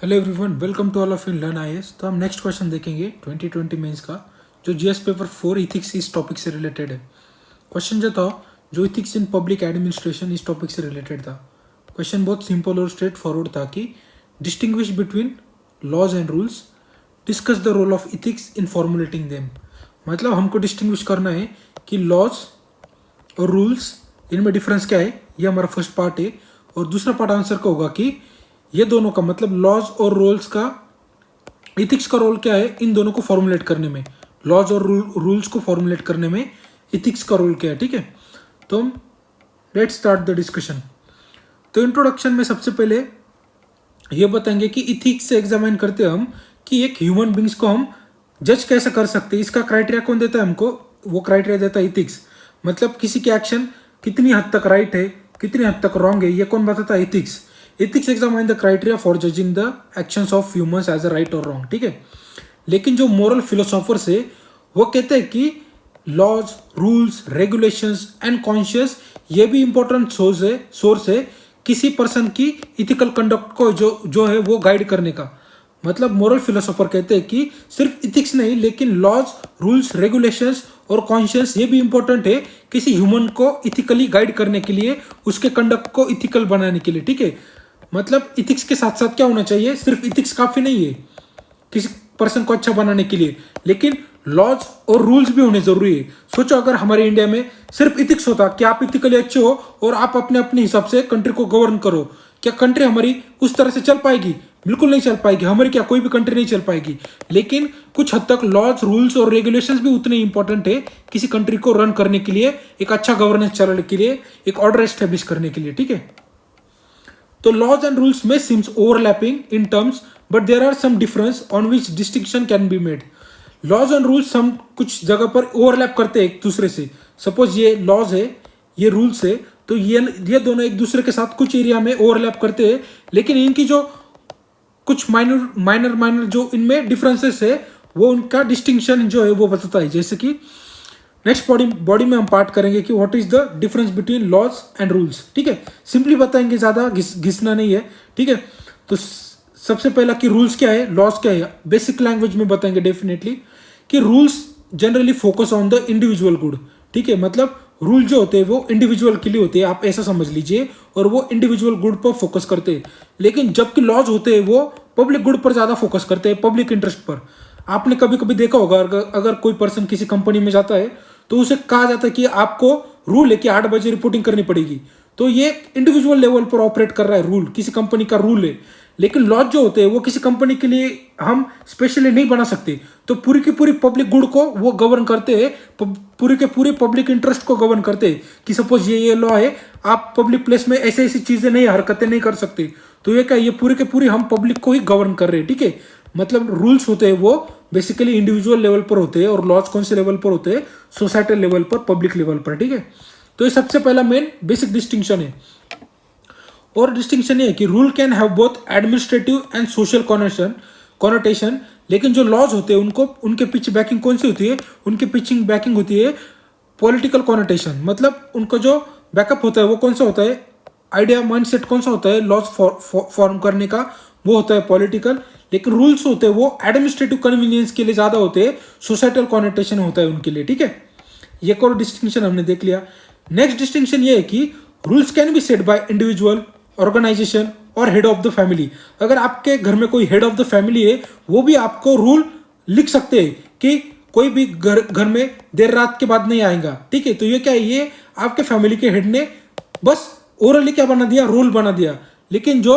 Hello everyone, welcome to all of in learn IAS. तो हम next question देखेंगे 2020 mains का, जो जीएस पेपर 4 इथिक्स इस टॉपिक से रिलेटेड है। क्वेश्चन जो था, जो इथिक्स इन पब्लिक एडमिनिस्ट्रेशन इस टॉपिक से रिलेटेड था। क्वेश्चन बहुत सिंपल और स्ट्रेट फॉरवर्ड था कि distinguish between laws and rules, discuss the role of ethics in formulating them. मतलब हमको डिस्टिंग्विश करना है कि लॉज और रूल्स, इनमें डिफरेंस क्या है, ये हमारा फर्स्ट पार्ट है। और दूसरा पार्ट आंसर का होगा कि ये दोनों का मतलब लॉज और रूल्स का, इथिक्स का रोल क्या है इन दोनों को फॉर्मुलेट करने में, लॉज और रूल्स को फॉर्मुलेट करने में इथिक्स का रोल क्या है। ठीक है, तो हम लेट्स स्टार्ट द डिस्कशन। तो इंट्रोडक्शन में सबसे पहले ये बताएंगे कि इथिक्स से एग्जामिन करते हैं हम कि एक ह्यूमन बींग्स को हम जज कैसे कर सकते हैं। इसका क्राइटेरिया कौन देता है हमको? वो क्राइटेरिया देता है इथिक्स। मतलब किसी की एक्शन कितनी हद तक राइट है, कितनी हद तक रॉन्ग है, ये कौन बताता है? Ethics. Ethics examine the criteria for judging the actions of humans as a right और रॉन्ग। ठीक है, लेकिन जो मोरल फिलोसोफर्स है वो कहते हैं कि laws, rules, regulations and conscious ये भी इंपॉर्टेंट सोर्स है किसी पर्सन की इथिकल कंडक्ट को जो है वो गाइड करने का। मतलब मोरल फिलोसोफर कहते हैं कि सिर्फ इथिक्स नहीं, लेकिन लॉज, रूल्स, रेगुलेशंस और कॉन्शियस ये भी इंपॉर्टेंट है किसी ह्यूमन को इथिकली गाइड करने के लिए, उसके कंडक्ट को इथिकल बनाने के लिए। ठीक है, मतलब इथिक्स के साथ साथ क्या होना चाहिए? सिर्फ इथिक्स काफी नहीं है किसी पर्सन को अच्छा बनाने के लिए, लेकिन लॉज और रूल्स भी होने जरूरी है। सोचो अगर हमारे इंडिया में सिर्फ इथिक्स होता कि आप इथिकली अच्छे हो और आप अपने अपने हिसाब से कंट्री को गवर्न करो, क्या कंट्री हमारी उस तरह से चल पाएगी? बिल्कुल नहीं चल पाएगी। हमारी क्या कोई भी कंट्री नहीं चल पाएगी। लेकिन कुछ हद तक लॉज, रूल्स और रेगुलेशंस भी उतने इंपॉर्टेंट है किसी कंट्री को रन करने के लिए, एक अच्छा गवर्नेंस चलाने के लिए, एक ऑर्डर एस्टेब्लिश करने के लिए। ठीक है, तो लॉज एंड रूल्स में seems overlapping in terms, but there are some difference on which distinction can be made. Laws and rules हम कुछ जगह पर ओवरलैप करते हैं एक दूसरे से। सपोज ये लॉज है, ये रूल्स है, तो ये दोनों एक दूसरे के साथ कुछ एरिया में ओवरलैप करते हैं, लेकिन इनकी जो कुछ माइनर जो इनमें डिफरेंसेस है वो उनका डिस्टिंक्शन जो है वो बताता है। जैसे कि नेक्स्ट बॉडी में हम पार्ट करेंगे कि what is the difference between laws and rules. ठीक है, सिंपली बताएंगे, ज्यादा घिसना नहीं है। ठीक है, तो सबसे पहला कि रूल्स क्या है, लॉज क्या है, बेसिक लैंग्वेज में बताएंगे डेफिनेटली कि rules generally focus on the individual good. ठीक है, मतलब रूल जो होते हैं वो इंडिविजुअल के लिए होते हैं, आप ऐसा समझ लीजिए, और वो इंडिविजुअल गुड पर फोकस करते हैं। लेकिन जबकि लॉज होते हैं वो पब्लिक गुड पर ज्यादा फोकस करते हैं, पब्लिक इंटरेस्ट पर। आपने कभी कभी देखा होगा, अगर कोई पर्सन किसी कंपनी में जाता है तो उसे कहा जाता है कि आपको रूल है कि 8 बजे रिपोर्टिंग करनी पड़ेगी। तो ये इंडिविजुअल लेवल पर ऑपरेट कर रहा है रूल, किसी कंपनी का रूल है। लेकिन लॉज जो होते हैं वो किसी कंपनी के लिए हम स्पेशली नहीं बना सकते, तो पूरी की पूरी पब्लिक गुड को वो गवर्न करते हैं, पूरी के पूरे पब्लिक इंटरेस्ट को गवर्न करते हैं। कि सपोज ये लॉ है, आप पब्लिक प्लेस में ऐसे ऐसी चीजें नहीं, हरकतें नहीं कर सकते, तो ये क्या, ये पूरी के पूरी हम पब्लिक को ही गवर्न कर रहे हैं। ठीक है, मतलब रूल्स होते हैं वो बेसिकली इंडिविजुअल लेवल पर होते हैं, और लॉज कौन से लेवल पर होते हैं? सोसाइटल लेवल पर, पब्लिक लेवल पर। ठीक है, तो ये सबसे पहला मेन बेसिक डिस्टिंक्शन है। और डिस्टिंक्शन ये है कि rule can have both administrative and social connotation, लेकिन जो लॉज होते हैं उनको, उनके पीछे बैकिंग कौन सी होती है? उनके पीछे बैकिंग होती है पॉलिटिकल कॉनोटेशन। मतलब उनका जो बैकअप होता है वो कौन सा होता है? आइडिया, माइंडसेट कौन सा होता है लॉज फॉर्म करने का? वो होता है पॉलिटिकल। लेकिन रूल्स होते हैं वो एडमिनिस्ट्रेटिव कन्वीनियंस के लिए ज्यादा होते हैं, सोसाइटल कॉनोटेशन होता है उनके लिए। ठीक है, ये और डिस्टिंक्शन हमने देख लिया। नेक्स्ट डिस्टिंक्शन ये है कि rules can be set by individual, organisation और हेड ऑफ द फैमिली। अगर आपके घर में कोई हेड ऑफ द फैमिली है, वो भी आपको रूल लिख सकते हैं कि कोई भी घर में देर रात के बाद नहीं आएगा। ठीक है, तो ये क्या है? ये आपके फैमिली के हेड ने बस ओरली क्या बना दिया? रूल बना दिया। लेकिन जो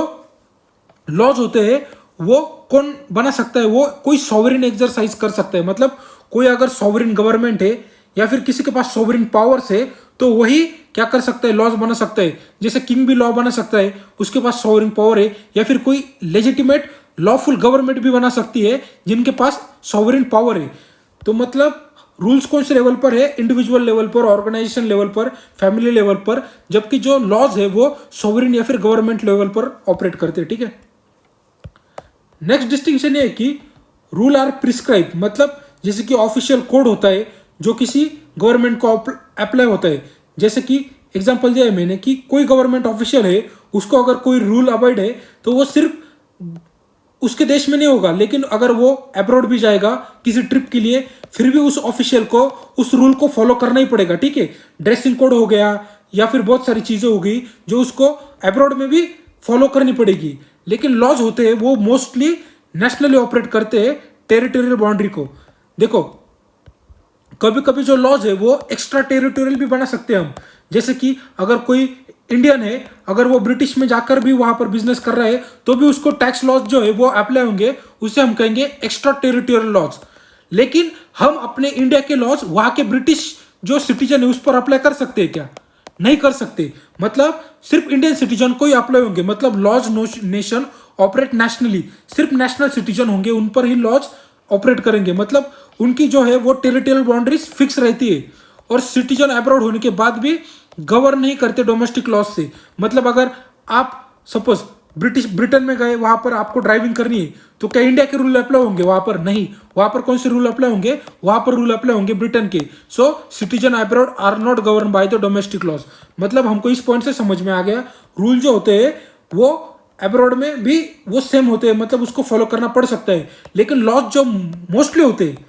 लॉज होते हैं वो कौन बना सकता है? वो कोई सॉवरेन एक्सरसाइज कर सकता है। मतलब कोई अगर सॉवरेन गवर्नमेंट है या फिर किसी के पास सॉवरेन पावर्स है, तो वही क्या कर सकता है? लॉज बना सकता है। जैसे किंग भी लॉ बना सकता है, उसके पास सॉवरेन पावर है, या फिर कोई लेजिटिमेट लॉफुल गवर्नमेंट भी बना सकती है जिनके पास सॉवरेन पावर है। तो मतलब रूल्स कौन से लेवल पर है? इंडिविजुअल लेवल पर, ऑर्गेनाइजेशन लेवल पर, फैमिली लेवल पर, जबकि जो लॉज है वो सॉवरेन या फिर गवर्नमेंट लेवल पर ऑपरेट करते हैं। ठीक है, नेक्स्ट डिस्टिंक्शन ये है कि रूल आर प्रिस्क्राइब। मतलब जैसे कि ऑफिशियल कोड होता है जो किसी गवर्नमेंट को अप्लाई होता है। जैसे कि एग्जांपल दिया है मैंने कि कोई गवर्नमेंट ऑफिशियल है, उसको अगर कोई रूल अवॉइड है तो वो सिर्फ उसके देश में नहीं होगा, लेकिन अगर वो अब्रॉड भी जाएगा किसी ट्रिप के लिए, फिर भी उस ऑफिशियल को उस रूल को फॉलो करना ही पड़ेगा, ठीक है। ड्रेसिंग कोड हो गया या फिर बहुत सारी चीजें हो गई जो उसको अब्रॉड में भी फॉलो करनी पड़ेगी। लेकिन लॉज होते हैं वो मोस्टली नेशनली ऑपरेट करते हैं टेरिटोरियल बाउंड्री को। देखो कभी कभी जो लॉज है वो एक्स्ट्रा टेरिटोरियल भी बना सकते हैं हम, जैसे कि अगर कोई इंडियन है, अगर वो ब्रिटिश में जाकर भी वहां पर बिजनेस कर रहा है तो भी उसको टैक्स लॉज जो है वो अप्लाई होंगे, उसे हम कहेंगे एक्स्ट्रा टेरिटोरियल लॉज। लेकिन हम अपने इंडिया के लॉज वहां के ब्रिटिश जो सिटीजन है उस पर अप्लाई कर सकते हैं क्या? नहीं कर सकते। मतलब सिर्फ इंडियन सिटीजन को ही अप्लाई होंगे। मतलब लॉज नेशन ऑपरेट नेशनली, सिर्फ नेशनल सिटीजन होंगे उन पर ही लॉज ऑपरेट करेंगे। मतलब उनकी जो है वो टेरिटोरियल बाउंड्रीज फिक्स रहती है और सिटीजन अब्रॉड होने के बाद भी गवर्न नहीं करते डोमेस्टिक लॉज से। मतलब अगर आप सपोज ब्रिटेन में गए, वहां पर आपको ड्राइविंग करनी है तो क्या इंडिया के रूल अप्लाई होंगे वहां पर? नहीं। वहां पर कौन से रूल अप्लाई होंगे? वहां पर रूल अप्लाई होंगे ब्रिटेन के। So citizen abroad are not govern by the domestic laws. मतलब हमको इस पॉइंट से समझ में आ गया रूल जो होते हैं वो अब्रॉड में भी वो सेम होते हैं, मतलब उसको फॉलो करना पड़ सकता है। लेकिन लॉज जो मोस्टली होते हैं,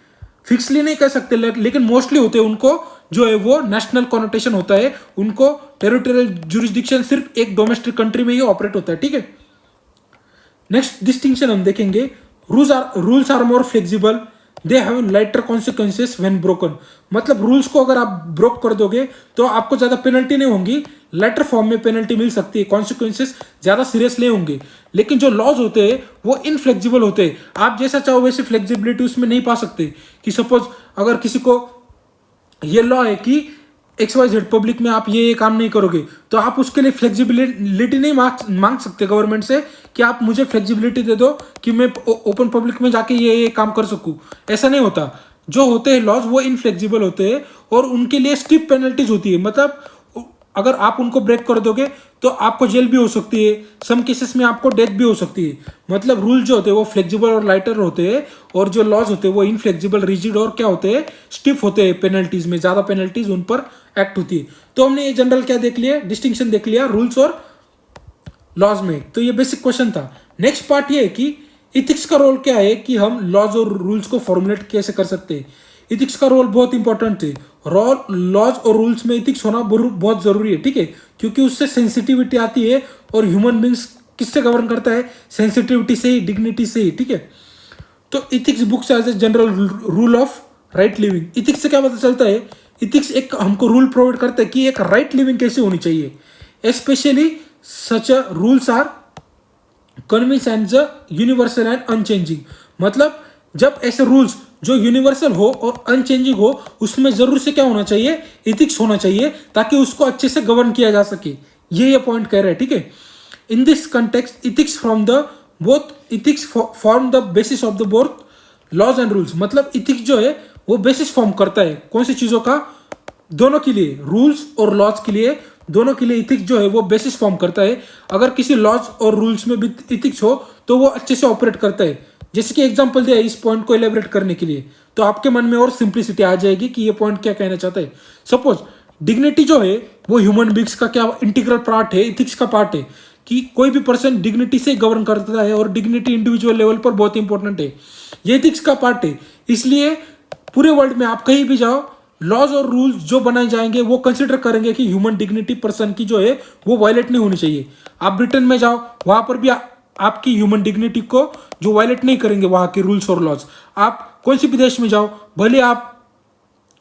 फिक्सली नहीं कह सकते लेकिन मोस्टली होते हैं, उनको जो है वो नेशनल कॉनोटेशन होता है, उनको टेरिटोरियल जुरिस्डिक्शन सिर्फ एक डोमेस्टिक कंट्री में ही ऑपरेट होता है, ठीक है। नेक्स्ट डिस्टिंक्शन हम देखेंगे, rules are more flexible, they have lighter consequences when broken. मतलब रूल्स को अगर आप ब्रोक कर दोगे तो आपको ज्यादा पेनल्टी नहीं होंगी, लेटर फॉर्म में पेनल्टी मिल सकती है, कॉन्सिक्वेंसेस ज्यादा सीरियस नहीं होंगे। लेकिन जो लॉज होते हैं वो इनफ्लेक्सिबल होते हैं, आप जैसा चाहो वैसे फ्लेक्सिबिलिटी उसमें नहीं पा सकते। कि सपोज अगर किसी को ये लॉ है कि XYZ पब्लिक में आप ये काम नहीं करोगे, तो आप उसके लिए फ्लेक्सिबिलिटी नहीं मांग सकते गवर्नमेंट से कि आप मुझे फ्लेक्सिबिलिटी दे दो कि मैं ओपन पब्लिक में जाके ये काम कर सकूं। ऐसा नहीं होता। जो होते हैं लॉज वो इनफ्लेक्सिबल होते हैं और उनके लिए स्ट्रिक्ट पेनल्टीज होती है। मतलब अगर आप उनको ब्रेक कर दोगे तो आपको जेल भी हो सकती है, सम केसेस में आपको डेथ भी हो सकती है। मतलब रूल जो होते हैं वो फ्लेक्सिबल और लाइटर होते हैं और जो लॉज होते हैं वो इनफ्लेक्सिबल, रिजिड और क्या होते हैं, स्टिफ होते हैं। पेनल्टीज में ज्यादा पेनल्टीज उन पर एक्ट होती है। तो हमने ये जनरल क्या देख लिया, डिस्टिंक्शन देख लिया रूल्स और लॉज में। तो ये बेसिक क्वेश्चन था। नेक्स्ट पार्ट ये है कि इथिक्स का रोल क्या है, कि हम लॉज और रूल्स को फॉर्मुलेट कैसे कर सकते हैं। इथिक्स का रोल बहुत इंपॉर्टेंट है। लॉज और रूल्स में इथिक्स होना बहुत जरूरी है, ठीक है, क्योंकि उससे सेंसिटिविटी आती है और ह्यूमन बींग्स किससे गवर्न करता है? सेंसिटिविटी से ही, डिग्निटी से ही, ठीक है। तो ethics books as a general rule of right living. Ethics से क्या पता चलता है? इथिक्स एक हमको रूल प्रोवाइड करता है कि एक राइट लिविंग कैसे होनी चाहिए। Specially such rules are convince and universal and unchanging. मतलब जब ऐसे रूल्स जो यूनिवर्सल हो और अनचेंजिंग हो, उसमें जरूर से क्या होना चाहिए? इथिक्स होना चाहिए, ताकि उसको अच्छे से गवर्न किया जा सके। ये पॉइंट कह रहे हैं, ठीक है। In this context ethics from the both ethics form the basis of the both laws and rules. मतलब इथिक्स जो है वो बेसिस फॉर्म करता है कौन सी चीजों का? दोनों के लिए, रूल्स और लॉज के लिए, दोनों के लिए इथिक्स जो है वो बेसिस फॉर्म करता है। अगर किसी लॉज और रूल्स में भी इथिक्स हो तो वो अच्छे से ऑपरेट करता है। जैसे कि एग्जांपल दिया इस पॉइंट को एलेबरेट करने के लिए, तो आपके मन में और सिंप्लिसिटी आ जाएगी कि ये पॉइंट क्या कहना चाहता है। सपोज डिग्निटी जो है वो ह्यूमन बींग्स का क्या इंटीग्रल पार्ट है, इथिक्स का पार्ट है, कि कोई भी पर्सन डिग्निटी से गवर्न करता है और डिग्निटी इंडिविजुअल लेवल पर बहुत इंपॉर्टेंट है। ये इथिक्स का पार्ट है। इसलिए पूरे वर्ल्ड में आप कहीं भी जाओ, लॉज और रूल्स जो बनाए जाएंगे वो कंसिडर करेंगे कि ह्यूमन डिग्निटी पर्सन की जो है वो वायलेट नहीं होनी चाहिए। आप ब्रिटेन में जाओ, वहां पर भी आपकी ह्यूमन डिग्निटी को जो वायलेट नहीं करेंगे वहां के रूल्स और लॉज। आप कोई सी भी देश में जाओ, भले आप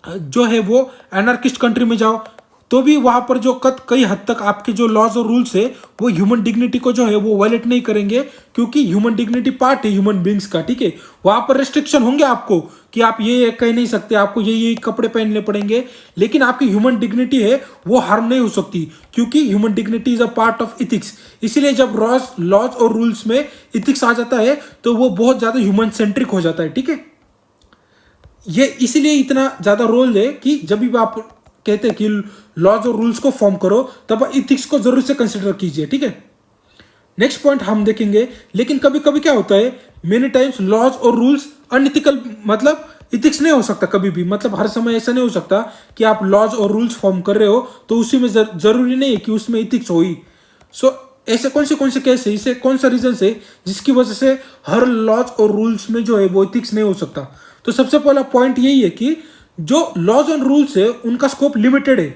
जो है वो एनार्किस्ट कंट्री में जाओ, तो भी वहां पर जो कई हद तक आपके जो लॉज और रूल्स है वो ह्यूमन डिग्निटी को जो है वो वायलेट नहीं करेंगे, क्योंकि ह्यूमन डिग्निटी पार्ट है ह्यूमन बींग्स का, ठीक है। वहां पर रेस्ट्रिक्शन होंगे आपको कि आप ये कह नहीं सकते, आपको ये कपड़े पहनने पड़ेंगे, लेकिन आपकी ह्यूमन डिग्निटी है वो हार्म नहीं हो सकती, क्योंकि human dignity is a part of ethics. इसीलिए जब लॉज और रूल्स में इथिक्स आ जाता है तो वो बहुत ज्यादा ह्यूमन सेंट्रिक हो जाता है, ठीक है। ये इसीलिए इतना ज्यादा रोल है कि जब भी आप कहते हैं कि लॉज और रूल्स को फॉर्म करो तब इथिक्स को जरूर से कंसिडर कीजिए, ठीक है। नेक्स्ट पॉइंट हम देखेंगे, लेकिन कभी कभी क्या होता है, मेनी टाइम्स लॉज और रूल्स अनइथिकल, मतलब इथिक्स नहीं हो सकता कभी भी। मतलब हर समय ऐसा नहीं हो सकता कि आप लॉज और रूल्स फॉर्म कर रहे हो तो उसी में जरूरी नहीं है कि उसमें इथिक्स हो ही। सो ऐसे कौन से केस है, इसे कौन सा रीजन है जिसकी वजह से हर लॉज और रूल्स में जो है वो इथिक्स नहीं हो सकता। तो सबसे पहला पॉइंट यही है कि जो लॉज एंड रूल्स है उनका स्कोप लिमिटेड है,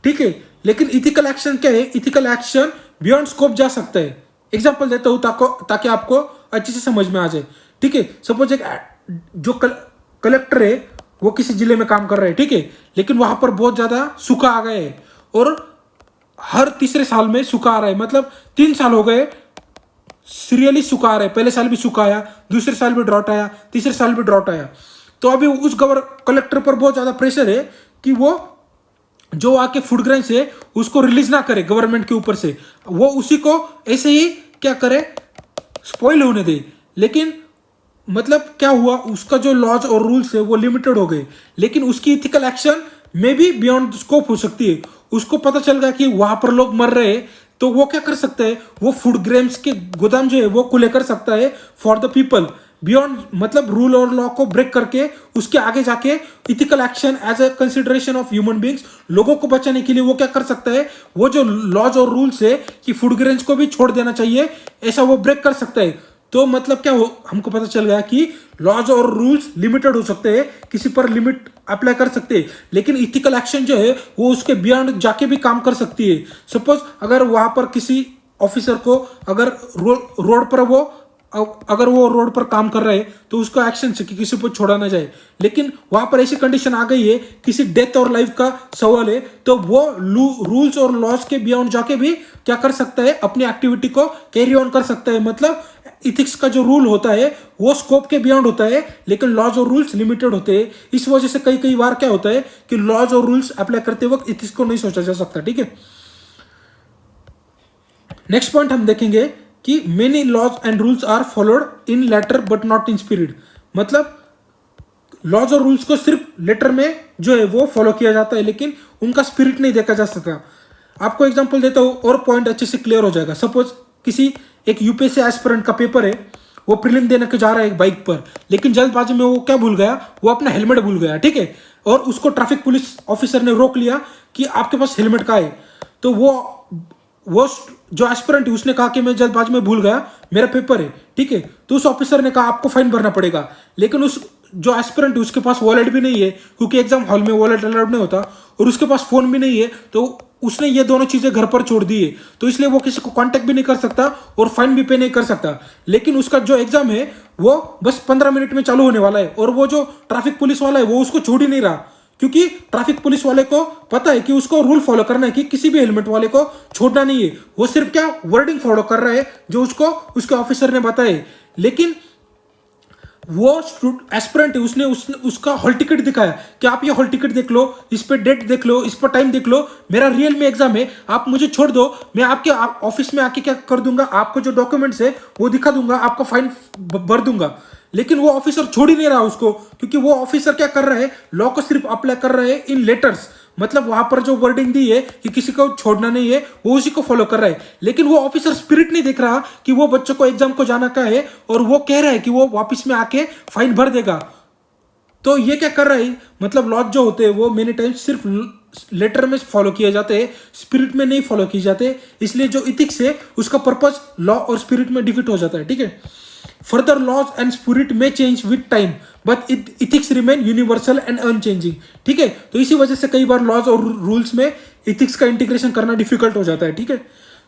ठीक है। लेकिन इथिकल एक्शन क्या है, इथिकल एक्शन बियॉन्ड स्कोप जा सकता है। एग्जाम्पल देता हूं ताकि आपको अच्छे से समझ में आ जाए, ठीक है। सपोज एक जो कलेक्टर है वो किसी जिले में काम कर रहा है, ठीक है, लेकिन वहां पर बहुत ज्यादा सूखा आ गया है और हर तीसरे साल में सूखा आ रहा है, मतलब 3 साल हो गए सीरियली सूखा आ रहा है। पहले साल भी सूखा आया, दूसरे साल भी ड्रॉट आया, तीसरे साल भी ड्रॉट आया। तो अभी उस कलेक्टर पर बहुत ज्यादा प्रेशर है कि वो जो आके फूड ग्रेन्स है उसको रिलीज ना करे गवर्नमेंट के ऊपर से, वो उसी को ऐसे ही क्या करे, स्पॉइल होने दे। लेकिन मतलब क्या हुआ, उसका जो लॉज और रूल्स है वो लिमिटेड हो गए, लेकिन उसकी इथिकल एक्शन में भी बियॉन्ड स्कोप हो सकती है। उसको पता चल गया कि वहां पर लोग मर रहे हैं, तो वो क्या कर सकता है, वो फूड ग्रेन्स के गोदाम जो है वो खुले कर सकता है फॉर द पीपल बियॉन्ड, मतलब रूल और लॉ को ब्रेक करके उसके आगे जाके ethical action as a consideration of human beings, लोगों को बचाने के लिए वो क्या कर सकता है, वो जो लॉज और रूल्स है कि फूड ग्रेन्स को भी छोड़ देना चाहिए, ऐसा वो ब्रेक कर सकता है। तो मतलब क्या हो, हमको पता चल गया कि लॉज और रूल्स लिमिटेड हो सकते हैं, किसी पर लिमिट अप्लाई कर सकते हैं, लेकिन इथिकल एक्शन जो है वो उसके बियॉन्ड जाके भी काम कर सकती है। सपोज अगर वहां पर किसी ऑफिसर को अगर रोड पर अगर वो रोड पर काम कर रहे हैं तो उसको एक्शन से कि किसी को छोड़ा ना जाए, लेकिन वहां पर ऐसी कंडीशन आ गई है किसी डेथ और लाइफ का सवाल है, तो वो रूल्स और लॉज के बियॉन्ड जाके भी क्या कर सकता है, अपनी एक्टिविटी को कैरी ऑन कर सकता है। मतलब इथिक्स का जो रूल होता है वो स्कोप के बियॉन्ड होता है, लेकिन लॉज और रूल्स लिमिटेड होते हैं। इस वजह से कई बार क्या होता है कि लॉज और रूल्स अप्लाई करते वक्त इथिक्स को नहीं सोचा जा सकता, ठीक है। नेक्स्ट पॉइंट हम देखेंगे कि many laws and rules are followed in letter but not in spirit. मतलब लॉज और रूल्स को सिर्फ लेटर में जो है वो फॉलो किया जाता है, लेकिन उनका स्पिरिट नहीं देखा जा सकता। आपको एग्जांपल देता हूं और पॉइंट अच्छे से क्लियर हो जाएगा। सपोज किसी एक यूपीएससी एस्पिरेंट का पेपर है, वो प्रीलिम देने के जा रहा है एक बाइक पर, लेकिन जल्दबाजी में वो क्या भूल गया, वो अपना हेलमेट भूल गया, ठीक है। और उसको ट्रैफिक पुलिस ऑफिसर ने रोक लिया कि आपके पास हेलमेट का है। तो वो जो एस्पिरेंट है उसने कहा कि मैं जल्दबाजी में भूल गया, मेरा पेपर है, ठीक है। तो उस ऑफिसर ने कहा आपको फाइन भरना पड़ेगा, लेकिन उस जो एस्पिरेंट है उसके पास वॉलेट भी नहीं है, क्योंकि एग्जाम हॉल में वॉलेट अलाउड नहीं होता, और उसके पास फोन भी नहीं है, तो उसने ये दोनों चीजें घर पर छोड़ दी है, तो इसलिए वो किसी को कांटेक्ट भी नहीं कर सकता और फाइन भी पे नहीं कर सकता। लेकिन उसका जो एग्जाम है वो बस 15 मिनट में चालू होने वाला है, और वो जो ट्रैफिक पुलिस वाला है वो उसको छोड़ ही नहीं रहा, क्योंकि ट्रैफिक पुलिस वाले को पता है कि उसको रूल फॉलो करना है कि किसी भी हेलमेट वाले को छोड़ना नहीं है। वो सिर्फ क्या वर्डिंग फॉलो कर रहा है जो उसको उसके ऑफिसर ने बताया। लेकिन वो एस्पिरेंट है, उसने उसका हॉल टिकट दिखाया कि आप ये हॉल टिकट देख लो, इस पे डेट देख लो, इस पर टाइम देख लो, मेरा रियल में एग्जाम है, आप मुझे छोड़ दो, मैं आपके ऑफिस में आके क्या कर दूंगा, आपको जो डॉक्यूमेंट्स है वो दिखा दूंगा, आपको फाइन भर दूंगा। लेकिन वो ऑफिसर छोड़ ही नहीं रहा उसको, क्योंकि वो ऑफिसर क्या कर रहा है, लॉ को सिर्फ अप्लाई कर रहा है इन लेटर्स। मतलब वहां पर जो वर्डिंग दी है कि किसी को छोड़ना नहीं है, वो उसी को फॉलो कर रहा है। लेकिन वो ऑफिसर स्पिरिट नहीं देख रहा कि वो बच्चों को एग्जाम को जाना का है, और वो कह रहा है कि वो वापस में आके फाइन भर देगा। तो ये क्या कर रहा है, मतलब लॉज जो होते हैं वो मेनी टाइम्स सिर्फ लेटर में फॉलो किए जाते हैं, स्पिरिट में नहीं फॉलो किए जाते। इसलिए जो इथिक्स है उसका पर्पज लॉ और स्पिरिट में डिफिट हो जाता है, ठीक है। फर्दर लॉज एंड स्पिरिट में change with time, but ethics remain universal and unchanging, ठीक है। तो इसी वजह से कई बार लॉज और रूल्स में इथिक्स का इंटीग्रेशन करना डिफिकल्ट हो जाता है, ठीक है।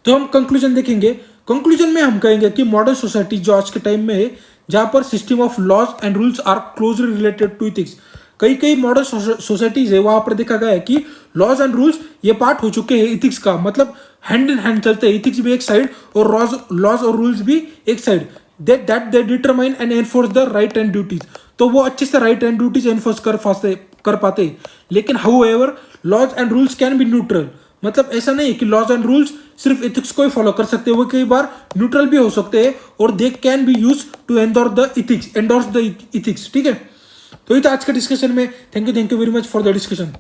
तो हम कंक्लूजन देखेंगे। कंक्लूजन में हम कहेंगे कि मॉडर्न सोसाइटी जो आज के टाइम में है, जहां पर system of laws and rules are closely related to ethics, कई मॉडर्न सोसाइटीज है वहां पर देखा गया है कि लॉज एंड रूल्स ये पार्ट हो चुके हैं इथिक्स का, मतलब हैंड इन हैंड चलते हैं, इथिक्स भी एक साइड और लॉज और रूल्स भी एक side, that they determine and enforce the right and duties। तो वो अच्छे से राइट एंड ड्यूटीज एनफोर्स कर पाते। लेकिन however laws and rules can be neutral, मतलब ऐसा नहीं है कि लॉज एंड रूल्स सिर्फ एथिक्स को ही फॉलो कर सकते हैं, वो कई बार न्यूट्रल भी हो सकते हैं, और they can be use to endorse the ethics, ठीक है। तो ये था आज के डिस्कशन में। Thank you very much for the discussion.